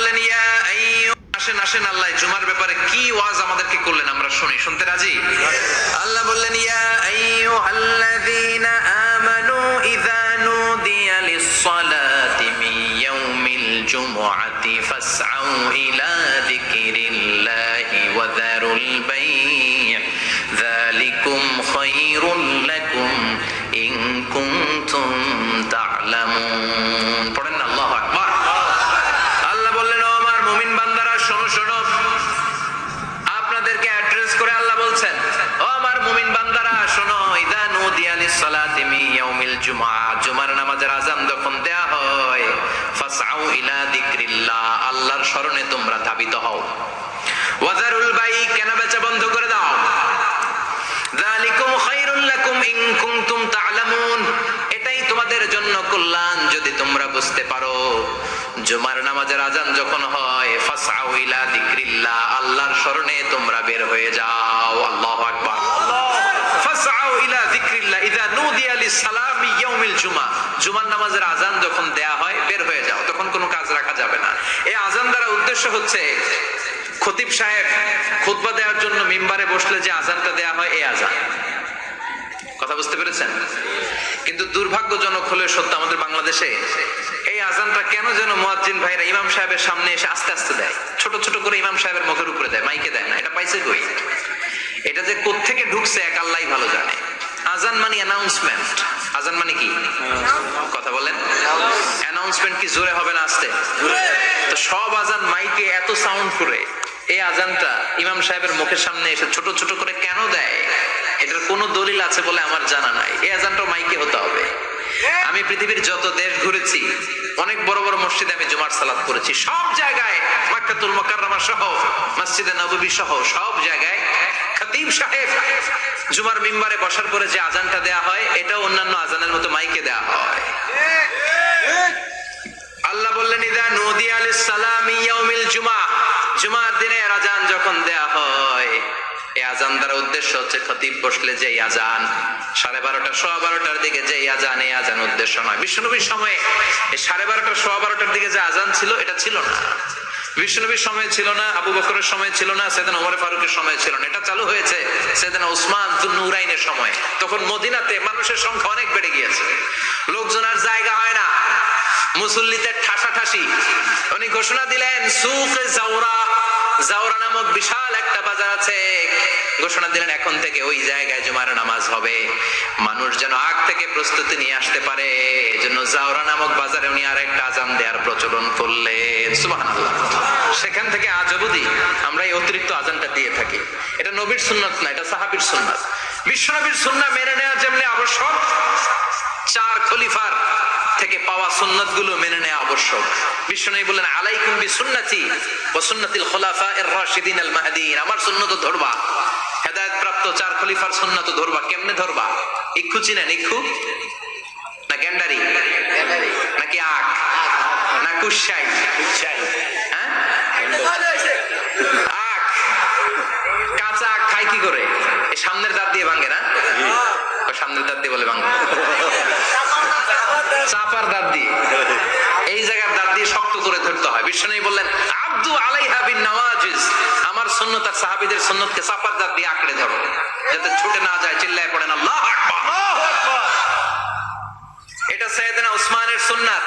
বললেন ইয়া আইয়ু, আসেন আসেন, আল্লাহ জুমার ব্যাপারে কি ওয়াজ আমাদেরকে করলেন আমরা শুনি, শুনতে রাজি? আল্লাহ বললেন ইয়া আইয়ুহাল্লাযীনা আমানু ইযা নুদিয়া লিস-সালাতি মিন ইয়াউমিল জুমআতি ফাসআউ ইলা যিকরিল্লাহি ওয়া যারুল বাই', যালিকুম খায়রুল লাকুম ইন কুনতুম তা'লামুন। পড়েন না আল্লাহু আকবার। আল্লাহ বললেন ও আমার মুমিন বান্দারা শোনো শোনো, আপনাদেরকে অ্যাড্রেস করে আল্লাহ বলছেন ও আমার মুমিন বান্দারা শোনো, ইযা নুদিয়া লিস-সালাতি মিন ইয়াউমিল জুমআ, জুমার নামাজের আযান যখন দেয়া হয়, ফাসআউ ইলা যিকরিল্লাহ, আল্লাহর স্মরণে তোমরা ধাবিত হও। ওয়া যারুল বাই', কেনা বেচা বন্ধ করে দাও। যালিকুম খায়রুল লাকুম ইন কুনতুম তা'লামুন, এটাই তোমাদের জন্য কল্যাণ যদি তোমরা বুঝতে পারো। জুমার নামাজের আযান যখন হয়, ফাসআউ ইলা যিকরিল্লাহ, আল্লাহর স্মরণে তোমরা বের হয়ে যাও। আল্লাহু আকবার। ফাসআউ ইলা যিকরিল্লাহ ইযা নুদিয়া লিস-সালামি ইয়াউমিল জুমআ, জুমার নামাজের আযান যখন দেয়া হয় বের হয়ে যাও, তখন কোনো কাজ রাখা যাবে না। এই আযান দ্বারা উদ্দেশ্য হচ্ছে খতিব সাহেব খুতবা দেওয়ার জন্য মিম্বারে বসলে যে আযানটা দেয়া হয় এই আযান। কথা বুঝতে পেরেছেন? কিন্তু দুর্ভাগ্যজনক হলে সত্য, আমাদের বাংলাদেশে এই আযানটা কেন যেন মুয়াজ্জিন ভাইরা ইমাম সাহেবের সামনে এসে আস্তে আস্তে দেয়, ছোট ছোট করে ইমাম সাহেবের মুখের উপরে দেয়, মাইকে দেয় না। এটা পাইছে কই? এটা যে কোত্থেকে ঢুকছে এক আল্লাহই ভালো জানে। আযান মানে অ্যানাউন্সমেন্ট। আযান মানে কি? কথা বলেন। অ্যানাউন্সমেন্ট কি জোরে হবে না আস্তে? তো সব আযান মাইকে এত সাউন্ড করে, এই আযানটা ইমাম সাহেবের মুখের সামনে এসে ছোট ছোট করে কেন দেয়? এটার কোনো দলিল আছে বলে আমার জানা নাই। এই আযানটা মাইকে হতে হবে। আমি পৃথিবীর যত দেশ ঘুরেছি, অনেক বড় বড় মসজিদে আমি জুমার সালাত করেছি, সব জায়গায় মক্কাতুল মুকাররমা সহ মসজিদে নববী সহ সব জায়গায় খতিব সাহেব জুমার মিম্বারে বসার পরে যে আযানটা দেয়া হয়, এটা অন্যান্য আযানের মতো মাইকে দেয়া হয়। আল্লাহ বললেন ইযা নুদিয়া লিস-সালামি ইয়াউমিল জুমআ, জুমার দিনে আযান যখন দেয়া হয়, এই আযান দ্বারা উদ্দেশ্য হচ্ছে খতিব বসলে যে আযান 12:30 12:15 দিকে যে আযান, এই আযান উদ্দেশ্য নয়। বিশ্বনবীর সময়ে এই 12:30 12:15 দিকে যে আযান ছিল এটা ছিল না। বিশ্বনবীর সময় ছিল না, আবু বকরের সময় ছিল না, সাইয়েদনা ওমর ফারুকের সময় ছিল না। এটা চালু হয়েছে সাইয়েদনা উসমান যুন-নুরাইনের সময়। তখন মদিনাতে মানুষের সংখ্যা অনেক বেড়ে গিয়েছে, লোকজন আর জায়গা হয় না, মুসল্লিদের ঠাসাঠাসি। উনি ঘোষণা দিলেন সুকে জাওরা, জাওরা নামক বিশাল একটা বাজার আছে, ঘোষণা দিলেন এখন থেকে ওই জায়গায় জুমার নামাজ হবে। মানুষ যেন আগ থেকে প্রস্তুতি নিয়ে আসতে পারে, এজন্য জাওরা নামক বাজারে উনি আর একটা আযান দেওয়ার প্রচলন করলেন। সুবহানাল্লাহ। সেখান থেকে আজ অবধি আমরা এই অতিরিক্ত আযানটা দিয়ে থাকি। এটা নবীর সুন্নাত না, এটা সাহাবীর সুন্নাত। বিশ্বনবীর সুন্নাহ মেনে নেওয়া যেমনি আবশ্যক, 4 খলিফার থেকে পাওয়া সুন্নাত গুলো মেনে নেওয়া আবশ্যক। বিশ্বনবী বললেন আলাইকুম বিসুন্নতি ওয়া সুন্নাতিল খুলাফায়ে আর-রাশিদিন আল মাহদিয়িন, আমার সুন্নাত ধরবা। হেদায়েত প্রাপ্ত 4 খলিফার সুন্নাত ধরবা। কেমনে ধরবা? ইক্ষু চিনেন? ইক্ষু না গ্যান্ডারি নাকি আখ না কুশাই? হ্যাঁ, আখ। কাঁচা আখ খাই কি করে? এই সামনের দাঁত দিয়ে ভাঙে না? সামনের দাঁত দিয়ে বলে ভাঙে, চাপার দাঁত দিয়ে, এই জায়গার দাঁত দিয়ে শক্ত করে ধরতে হয়। বিশ্বনবী বললেন আব্দু আলাইহা বিন নওয়াজিজ, আমার সুন্নাত আর সাহাবীদের সুন্নাতকে চাপার দাঁত দিয়ে আঁকড়ে ধরো, যাতে ছুটে না যায়। চিল্লায় পড়েন আল্লাহু আকবার। এটা সাইয়েদনা উসমানের সুন্নাত।